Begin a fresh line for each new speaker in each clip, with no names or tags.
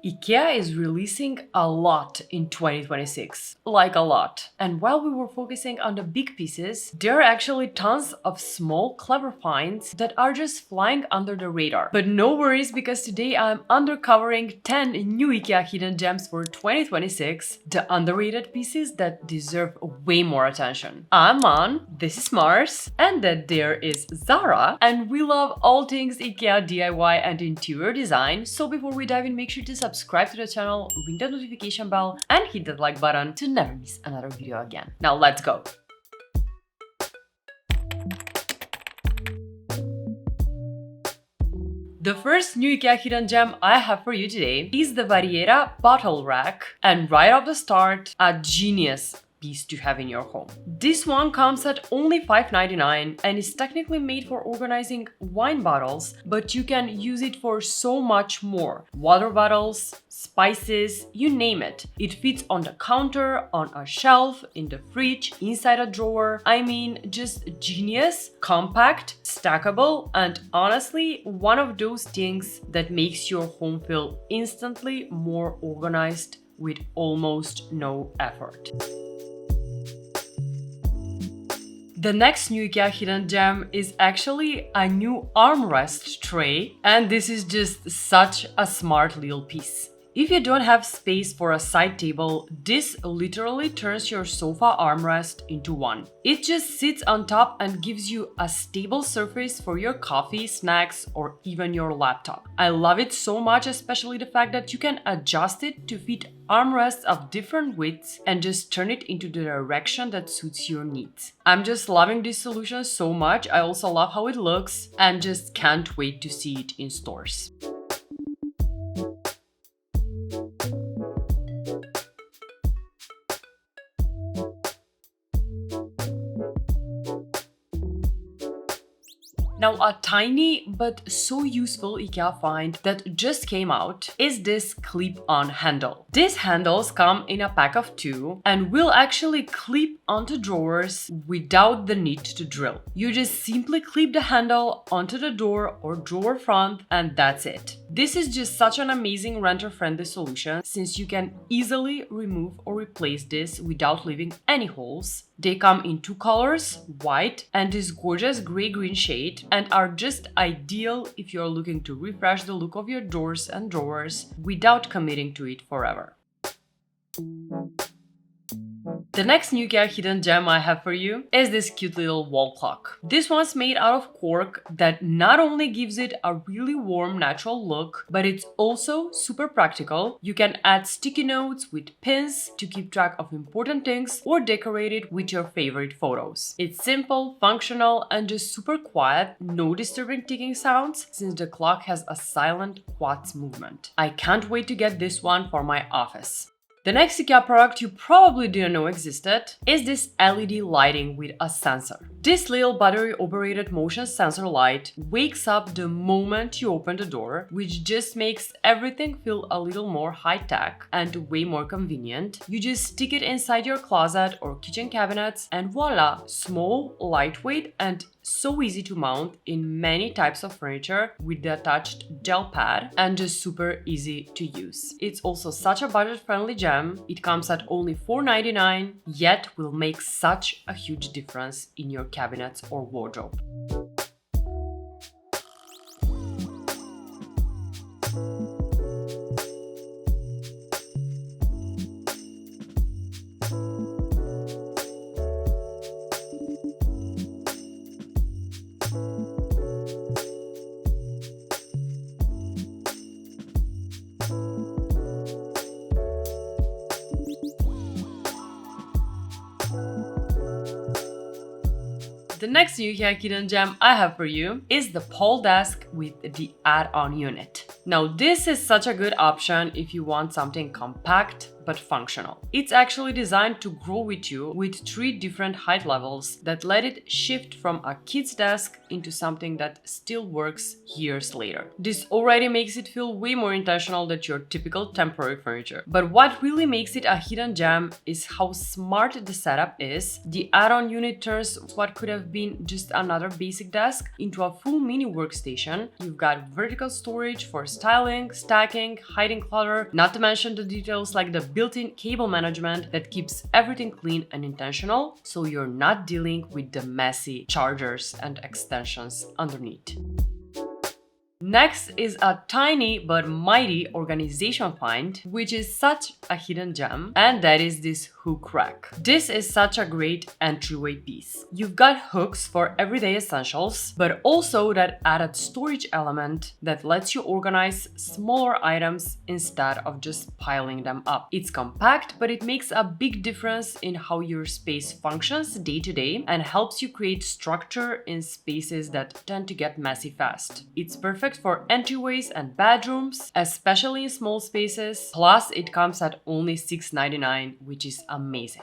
IKEA is releasing a lot in 2026, like a lot. And while we were focusing on the big pieces, there are actually tons of small, clever finds that are just flying under the radar. But no worries, because today I'm undercovering 10 new IKEA hidden gems for 2026, the underrated pieces that deserve way more attention. I'm Man, this is Mars, and that there is Zara, and we love all things IKEA DIY and interior design. So before we dive in, make sure to subscribe to the channel, ring the notification bell, and hit that like button to never miss another video again. Now let's go! The first new IKEA hidden gem I have for you today is the VARIERA Bottle rack, and right off the start, a genius piece to have in your home. This one comes at only $5.99 and is technically made for organizing wine bottles, but you can use it for so much more. Water bottles, spices, you name it. It fits on the counter, on a shelf, in the fridge, inside a drawer. I mean, just genius, compact, stackable, and honestly, one of those things that makes your home feel instantly more organized with almost no effort. The next new IKEA hidden gem is actually a new armrest tray, and this is just such a smart little piece. If you don't have space for a side table, this literally turns your sofa armrest into one. It just sits on top and gives you a stable surface for your coffee, snacks, or even your laptop. I love it so much, especially the fact that you can adjust it to fit armrests of different widths and just turn it into the direction that suits your needs. I'm just loving this solution so much. I also love how it looks and just can't wait to see it in stores. Now, a tiny but so useful IKEA find that just came out is this clip-on handle. These handles come in a pack of 2 and will actually clip onto drawers without the need to drill. You just simply clip the handle onto the door or drawer front, and that's it. This is just such an amazing renter-friendly solution, since you can easily remove or replace this without leaving any holes. They come in 2 colors, white and this gorgeous gray-green shade, and are just ideal if you're looking to refresh the look of your doors and drawers without committing to it forever. The next new IKEA hidden gem I have for you is this cute little wall clock. This one's made out of cork that not only gives it a really warm, natural look, but it's also super practical. You can add sticky notes with pins to keep track of important things or decorate it with your favorite photos. It's simple, functional, and just super quiet, no disturbing ticking sounds, since the clock has a silent quartz movement. I can't wait to get this one for my office. The next IKEA product you probably didn't know existed is this LED lighting with a sensor. This little battery-operated motion sensor light wakes up the moment you open the door, which just makes everything feel a little more high-tech and way more convenient. You just stick it inside your closet or kitchen cabinets and voila! Small, lightweight, and so easy to mount in many types of furniture with the attached gel pad, and just super easy to use. It's also such a budget-friendly gem. It comes at only $4.99, yet will make such a huge difference in your cabinets or wardrobe. The next new IKEA hidden gem I have for you is the PÅHL Desk with the add-on unit. Now, this is such a good option if you want something compact but functional. It's actually designed to grow with you with 3 different height levels that let it shift from a kid's desk into something that still works years later. This already makes it feel way more intentional than your typical temporary furniture. But what really makes it a hidden gem is how smart the setup is. The add-on unit turns what could have been just another basic desk into a full mini workstation. You've got vertical storage for styling, stacking, hiding clutter, not to mention the details like the built-in cable management that keeps everything clean and intentional, so you're not dealing with the messy chargers and extensions underneath. Next is a tiny but mighty organization find, which is such a hidden gem, and that is this hook rack. This is such a great entryway piece. You've got hooks for everyday essentials, but also that added storage element that lets you organize smaller items instead of just piling them up. It's compact, but it makes a big difference in how your space functions day to day and helps you create structure in spaces that tend to get messy fast. It's perfect for entryways and bedrooms, especially in small spaces. Plus, it comes at only $6.99, which is amazing.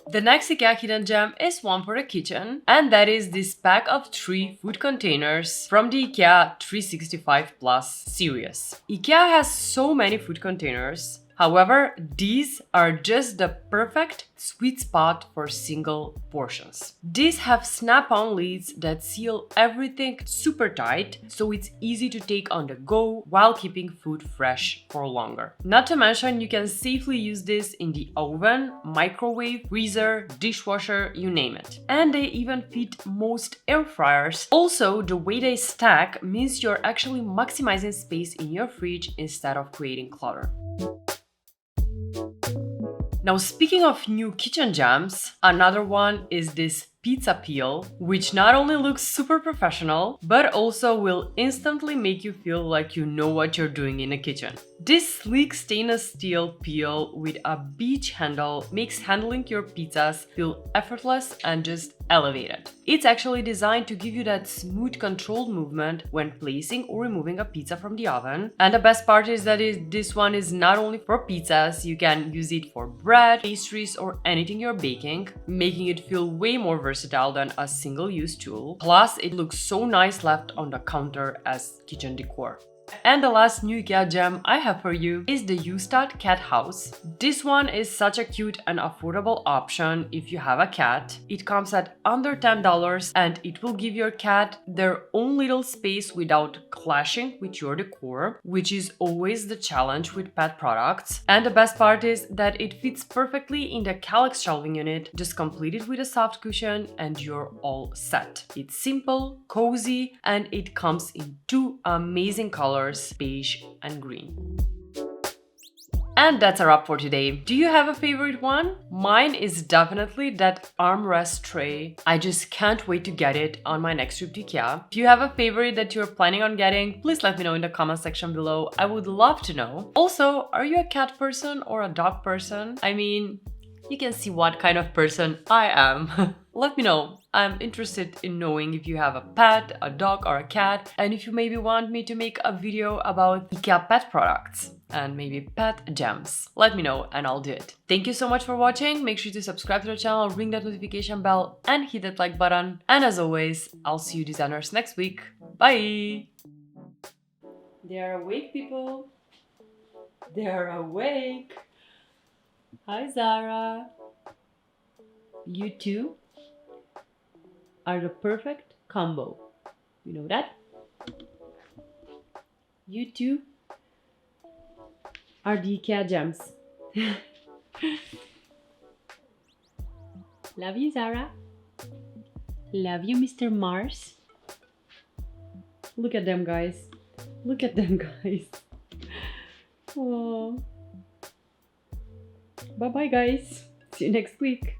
The next IKEA hidden gem is one for the kitchen, and that is this pack of 3 food containers from the IKEA 365 Plus series. IKEA has so many food containers. However, these are just the perfect sweet spot for single portions. These have snap-on lids that seal everything super tight, so it's easy to take on the go while keeping food fresh for longer. Not to mention, you can safely use this in the oven, microwave, freezer, dishwasher, you name it. And they even fit most air fryers. Also, the way they stack means you're actually maximizing space in your fridge instead of creating clutter. Now, speaking of new kitchen gems, another one is this pizza peel, which not only looks super professional, but also will instantly make you feel like you know what you're doing in the kitchen. This sleek stainless steel peel with a beach handle makes handling your pizzas feel effortless and just elevated. It's actually designed to give you that smooth, controlled movement when placing or removing a pizza from the oven. And the best part is that this one is not only for pizzas, you can use it for bread, pastries, or anything you're baking, making it feel way more versatile than a single-use tool. Plus, it looks so nice left on the counter as kitchen decor. And the last new IKEA gem I have for you is the UTSÅDD Cat house. This one is such a cute and affordable option if you have a cat. It comes at under $10 and it will give your cat their own little space without clashing with your decor, which is always the challenge with pet products. And the best part is that it fits perfectly in the Kallax shelving unit. Just complete it with a soft cushion and you're all set. It's simple, cozy, and it comes in 2 amazing colors, beige and green. And that's a wrap for today. Do you have a favorite one? Mine is definitely that armrest tray. I just can't wait to get it on my next trip to IKEA. If you have a favorite that you're planning on getting, please let me know in the comment section below. I would love to know. Also, are you a cat person or a dog person? I mean, you can see what kind of person I am. Let me know. I'm interested in knowing if you have a pet, a dog, or a cat, and if you maybe want me to make a video about IKEA pet products and maybe pet gems. Let me know and I'll do it. Thank you so much for watching. Make sure to subscribe to the channel, ring that notification bell, and hit that like button. And as always, I'll see you designers next week. Bye! They are awake, people. They are awake. Hi, Zara. You too are the perfect combo. You know that? You two are the IKEA gems. Love you, Zara. Love you, Mr. Mars. Look at them, guys. Look at them, guys. Oh. Bye-bye, guys. See you next week.